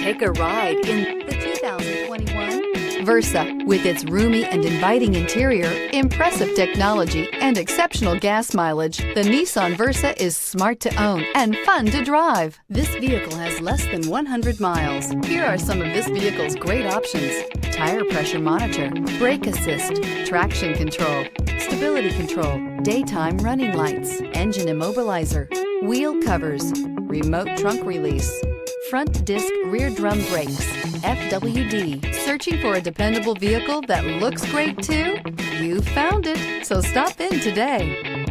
Take a ride in the 2021 Versa. With its roomy and inviting interior, impressive technology, and exceptional gas mileage, the Nissan Versa is smart to own and fun to drive. This vehicle has less than 100 miles. Here are some of this vehicle's great options: tire pressure monitor, brake assist, traction control, stability control, daytime running lights, engine immobilizer, wheel covers, remote trunk release, front disc rear drum brakes, FWD. Searching for a dependable vehicle that looks great too? You found it, so stop in today.